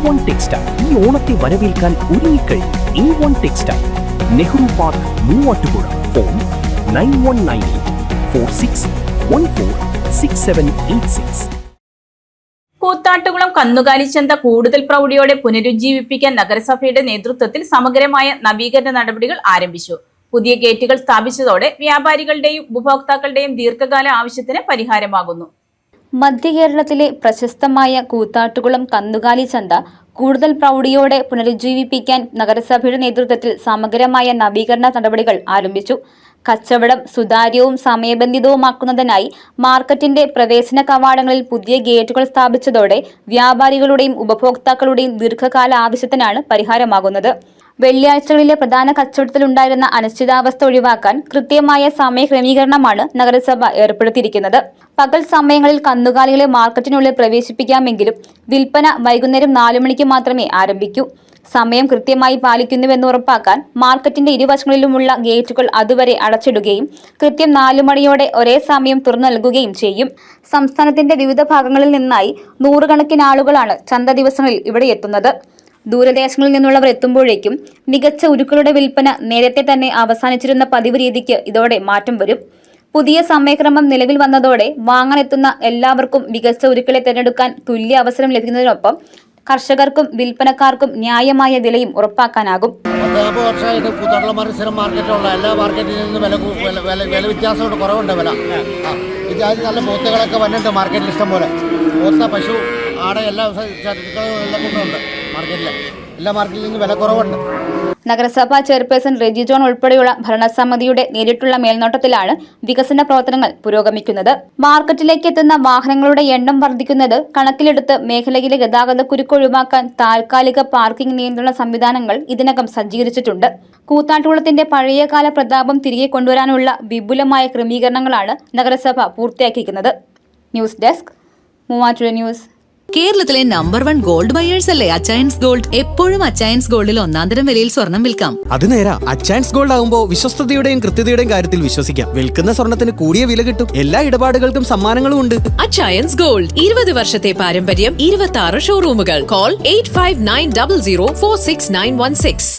A1 textile ഈ ഓണത്തെ വരവേൽക്കാൻ ഒരുങ്ങിക്കഴിഞ്ഞു. A1 textile, Nehru park, Muvattupuzha. Phone 919846146786. Koothattukulam കന്നുകാലിച്ചന്ത കൂടുതൽ പ്രൗഢിയോടെ പുനരുജ്ജീവിപ്പിക്കാൻ നഗരസഭയുടെ നേതൃത്വത്തിൽ സമഗ്രമായ നവീകരണ നടപടികൾ ആരംഭിച്ചു. പുതിയ ഗേറ്റുകൾ സ്ഥാപിച്ചതോടെ വ്യാപാരികളുടെയും ഉപഭോക്താക്കളുടെയും ദീർഘകാല ആവശ്യത്തിന് പരിഹാരമാകുന്നു. മധ്യ കേരളത്തിലെ പ്രശസ്തമായ കൂത്താട്ടുകുളം കന്നുകാലി ചന്ത കൂടുതൽ പ്രൗഢിയോടെ പുനരുജ്ജീവിപ്പിക്കാൻ നഗരസഭയുടെ നേതൃത്വത്തിൽ സമഗ്രമായ നവീകരണ നടപടികൾ ആരംഭിച്ചു. കച്ചവടം സുതാര്യവും സമയബന്ധിതവുമാക്കുന്നതിനായി മാർക്കറ്റിന്റെ പ്രവേശന കവാടങ്ങളിൽ പുതിയ ഗേറ്റുകൾ സ്ഥാപിച്ചതോടെ വ്യാപാരികളുടെയും ഉപഭോക്താക്കളുടെയും ദീർഘകാല ആവശ്യത്തിനാണ് പരിഹാരമാകുന്നത്. വെള്ളിയാഴ്ചകളിലെ പ്രധാന കച്ചവടത്തിലുണ്ടായിരുന്ന അനിശ്ചിതാവസ്ഥ ഒഴിവാക്കാൻ കൃത്യമായ സമയക്രമീകരണമാണ് നഗരസഭ ഏർപ്പെടുത്തിയിരിക്കുന്നത്. പകൽ സമയങ്ങളിൽ കന്നുകാലികളെ മാർക്കറ്റിനുള്ളിൽ പ്രവേശിപ്പിക്കാമെങ്കിലും വിൽപ്പന വൈകുന്നേരം 4 മണിക്ക് മാത്രമേ ആരംഭിക്കൂ. സമയം കൃത്യമായി പാലിക്കുന്നുവെന്ന് ഉറപ്പാക്കാൻ മാർക്കറ്റിന്റെ ഇരുവശങ്ങളിലുമുള്ള ഗേറ്റുകൾ അതുവരെ അടച്ചിടുകയും കൃത്യം 4 മണിയോടെ ഒരേ സമയം തുറന്നു നൽകുകയും ചെയ്യും. സംസ്ഥാനത്തിന്റെ വിവിധ ഭാഗങ്ങളിൽ നിന്നായി നൂറുകണക്കിന് ആളുകളാണ് ചന്ത ദിവസങ്ങളിൽ ഇവിടെ എത്തുന്നത്. ദൂരദേശങ്ങളിൽ നിന്നുള്ളവർ എത്തുമ്പോഴേക്കും മികച്ച ഉരുക്കളുടെ വിൽപ്പന നേരത്തെ തന്നെ അവസാനിച്ചിരുന്ന പതിവ് രീതിക്ക് ഇതോടെ മാറ്റം വരും. പുതിയ സമയക്രമം നിലവിൽ വന്നതോടെ വാങ്ങാനെത്തുന്ന എല്ലാവർക്കും മികച്ച ഉരുക്കളെ തിരഞ്ഞെടുക്കാൻ തുല്യ അവസരം ലഭിക്കുന്നതിനൊപ്പം കർഷകർക്കും വിൽപ്പനക്കാർക്കും ന്യായമായ വിലയും ഉറപ്പാക്കാനാകും. 40 വർഷമായിട്ട് കൂത്താട്ടുകുളം മാർക്കറ്റുള്ള എല്ലാ മാർക്കറ്റിൽ നിന്ന് വില വ്യത്യാസമുണ്ട്, കുറവുണ്ട് വില. ഇതായത് നല്ല പോത്തുകളൊക്കെ വന്നിട്ടുണ്ട് മാർക്കറ്റിൽ ഇഷ്ടം പോലെ. പോത്ത, പശു, ആട എല്ലാ കൊണ്ടുണ്ട് മാർക്കറ്റിൽ. എല്ലാ മാർക്കറ്റിൽ നിന്ന് വില കുറവുണ്ട്. നഗരസഭാ ചെയർപേഴ്സൺ റെജി ജോൺ ഉൾപ്പെടെയുള്ള ഭരണസമിതിയുടെ നേരിട്ടുള്ള മേൽനോട്ടത്തിലാണ് വികസന പ്രവർത്തനങ്ങൾ പുരോഗമിക്കുന്നത്. മാർക്കറ്റിലേക്ക് എത്തുന്ന വാഹനങ്ങളുടെ എണ്ണം വർദ്ധിക്കുന്നത് കണക്കിലെടുത്ത് മേഖലയിലെ ഗതാഗതക്കുരുക്ക് ഒഴിവാക്കാൻ താൽക്കാലിക പാർക്കിംഗ് നിയന്ത്രണ സംവിധാനങ്ങൾ ഇതിനകം സജ്ജീകരിച്ചിട്ടുണ്ട്. കൂത്താട്ടുകുളത്തിന്റെ പഴയകാല പ്രതാപം തിരികെ കൊണ്ടുവരാനുള്ള വിപുലമായ ക്രമീകരണങ്ങളാണ് നഗരസഭ പൂർത്തിയാക്കിയിരിക്കുന്നത്. News desk, Muvattupuzha news. കേരളത്തിലെ നമ്പർ 1 ഗോൾഡ് ബയേഴ്സ് അല്ലേ അച്ചയൻസ് ഗോൾഡ്. എപ്പോഴും അച്ചയൻസ് ഗോൾഡിൽ ഒന്നാന്തരം വിലയിൽ സ്വർണം വിൽക്കാം. അത് നേരാ. അച്ചയൻസ് ഗോൾഡ് ആകുമ്പോൾ വിശ്വസ്തതയുടെയും കൃത്യതയുടെയും കാര്യത്തിൽ വിശ്വസിക്കാം. വിൽക്കുന്ന സ്വർണത്തിന് കൂടിയ വില കിട്ടും. എല്ലാ ഇടപാടുകൾക്കും സമ്മാനങ്ങളും ഉണ്ട്. അച്ചയൻസ് ഗോൾഡ് 20 വർഷത്തെ പാരമ്പര്യം, 26 ഷോറൂമുകൾ. കോൾ 8590046916.